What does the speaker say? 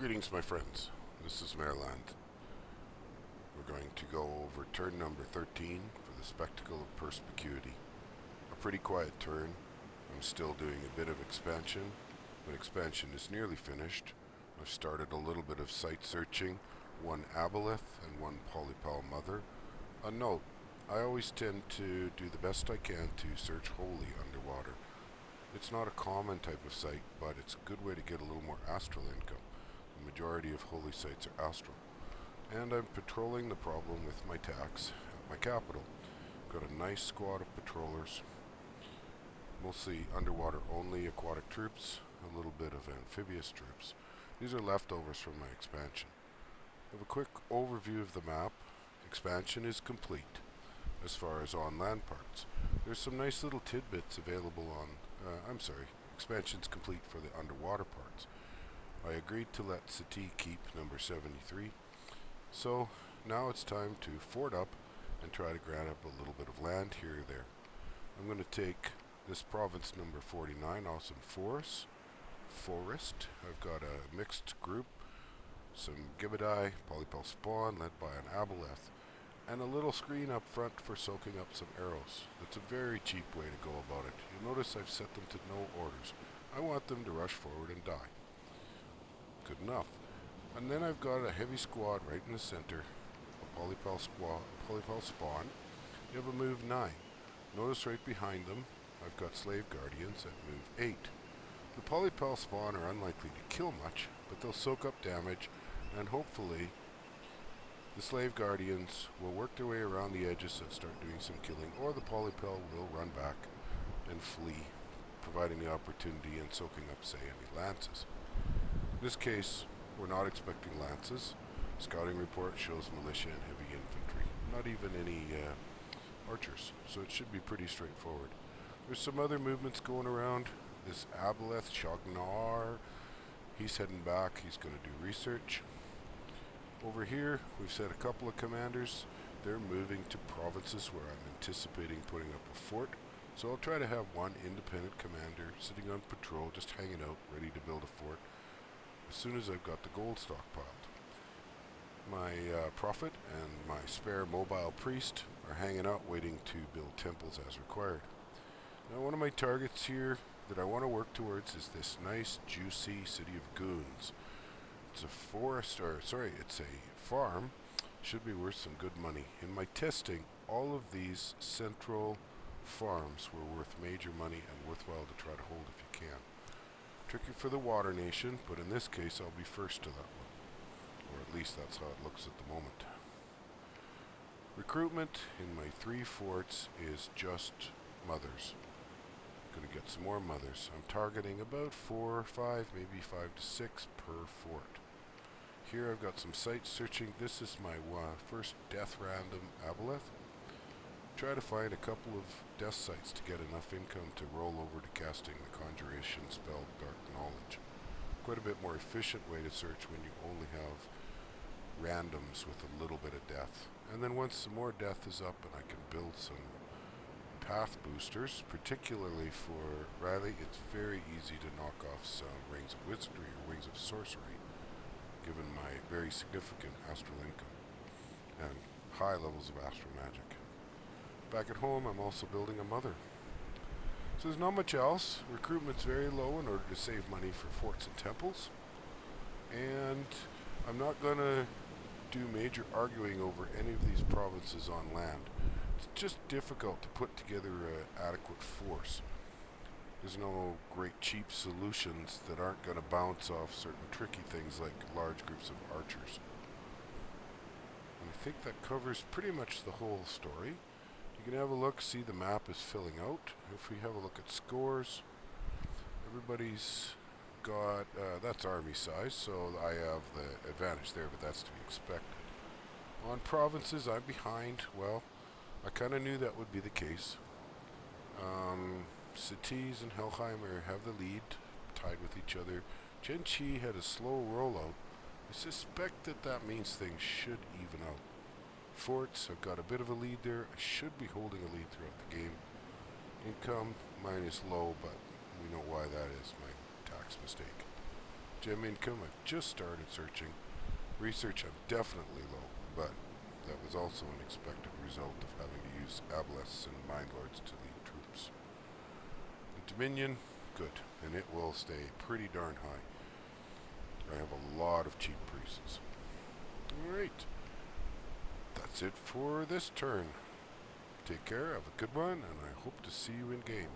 Greetings, my friends. This is Maerlande. We're going to go over turn number 13 for the Spectacle of Perspicuity. A pretty quiet turn. I'm still doing a bit of expansion, but expansion is nearly finished. I've started a little bit of site searching, one aboleth and one polypal mother. A note, I always tend to do the best I can to search wholly underwater. It's not a common type of site, but it's a good way to get a little more astral income. The majority of holy sites are astral. And I'm patrolling the problem with my tax at my capital. Got a nice squad of patrollers, mostly underwater only aquatic troops, a little bit of amphibious troops. These are leftovers from my expansion. I have a quick overview of the map. Expansion is complete as far as on land parts. There's some nice little tidbits available on, expansion's complete for the underwater parts. I agreed to let Sati keep number 73, so now it's time to fort up and try to grab up a little bit of land here or there. I'm going to take this province number 49, Awesome Forest. I've got a mixed group, some Gibidai, polypal spawn led by an aboleth, and a little screen up front for soaking up some arrows. That's a very cheap way to go about it. You'll notice I've set them to no orders. I want them to rush forward and die. Good enough. And then I've got a heavy squad right in the center, a polypal spawn. You have a move 9. Notice right behind them, I've got slave guardians at move 8. The polypal spawn are unlikely to kill much, but they'll soak up damage, and hopefully the slave guardians will work their way around the edges and start doing some killing, or the polypal will run back and flee, providing the opportunity and soaking up, say, any lances. In this case, we're not expecting lances. Scouting report shows militia and heavy infantry, not even any archers, so it should be pretty straightforward. There's some other movements going around. This aboleth, Shagnar, he's heading back. He's going to do research. Over here, we've set a couple of commanders. They're moving to provinces where I'm anticipating putting up a fort. So I'll try to have one independent commander sitting on patrol, just hanging out, ready to build a fort as soon as I've got the gold stockpiled. My prophet and my spare mobile priest are hanging out, waiting to build temples as required. Now, one of my targets here that I want to work towards is this nice, juicy city of goons. It's it's a farm. Should be worth some good money. In my testing, all of these central farms were worth major money and worthwhile to try to hold if you can. Tricky for the water nation, but in this case I'll be first to that one. Or at least that's how it looks at the moment. Recruitment in my 3 forts is just mothers. Gonna get some more mothers. I'm targeting about 4 or 5, maybe 5 to 6 per fort. Here I've got some site searching. This is my first death random aboleth. Try to find a couple of death sites to get enough income to roll over to casting the conjuration spell Dark Knowledge. Quite a bit more efficient way to search when you only have randoms with a little bit of death. And then once some more death is up and I can build some path boosters, particularly for Riley, it's very easy to knock off some rings of wizardry or wings of sorcery, given my very significant astral income and high levels of astral magic. Back at home, I'm also building a mother. So there's not much else. Recruitment's very low in order to save money for forts and temples. And I'm not going to do major arguing over any of these provinces on land. It's just difficult to put together an adequate force. There's no great cheap solutions that aren't going to bounce off certain tricky things like large groups of archers. And I think that covers pretty much the whole story. You can have a look, see the map is filling out. If we have a look at scores, everybody's got, that's army size, so I have the advantage there, but that's to be expected. On provinces, I'm behind. Well, I kind of knew that would be the case. Cities and Hellheimer have the lead, tied with each other. Genchi had a slow rollout. I suspect that means things should even out. Forts, I've got a bit of a lead there. I should be holding a lead throughout the game. Income, mine is low, but we know why that is, my tax mistake. Gem income, I've just started searching. Research, I'm definitely low, but that was also an expected result of having to use aboleths and mine lords to lead troops. And Dominion, good, and it will stay pretty darn high. I have a lot of cheap priests. Alright, that's it for this turn. Take care, have a good one, and I hope to see you in game.